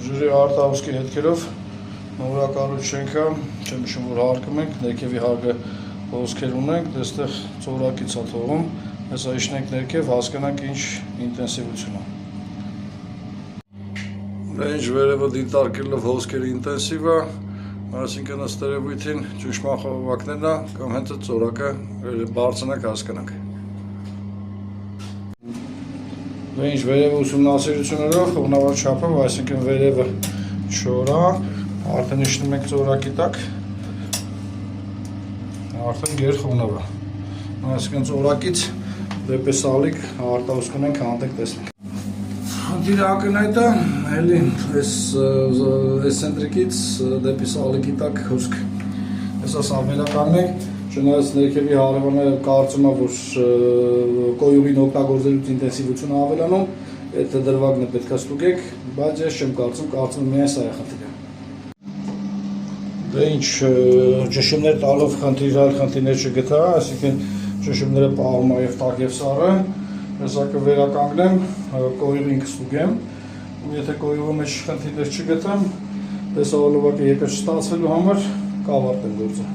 Ժրի արտահոսքի հետքերով նորակառույց շենքը, չեմ հիշում, որ հարկում ենք, ներքևի հարկը հոսքեր ունենք, դեստեղ ծորակից է թողում, հեսա իշնենք ներքև, հասկանանք ինչ ինտենսիվություն է։ Ինչ վերևը դիտարկելով հոսքերի ինտենսիվ է, այսինքն ըստ երևույթին ճնշման խողովակներն է, կամ հենց այդ ծորակը բարձրանանք հասկանանք։ Ինչ վերևը ուսումնասիրություններով, խողնավար չափով, այսինքն վերևը չոր է, արդեն իշնում ենք ծորակի տակ, արդեն գերխողնավ է, այսինքն ծորակից դեպի սալիկ արտահոսք ունենք, հանդեք տեսնենք։ Դիրը ակնայտը, էլի այս սենտրիկից դեպի սալիկի տակ հոսք, հեսա սավելականն ենք, չնայած ներքևի հարևանը կարծում է, որ կոյուղին օգտագործելուց ինտենսիվությունը ավելանում, այդ դրվագն է պետք է ստուգեք, բայց ես չեմ կարծում միայն սա է խնդիրը։ Դե ինչ, ճնշումներ տալով այլ խնդիրներ չգտա, այսինքն ճնշումները պահում է և տակ և սառը, հեսա կվերականգնեմ, կոյուղին կստուգեմ, ու եթե կոյուղի մեջ խնդիրներ չգտեմ, տեսահոլովակը երկր չստացվելու համար կավարտեմ գործը։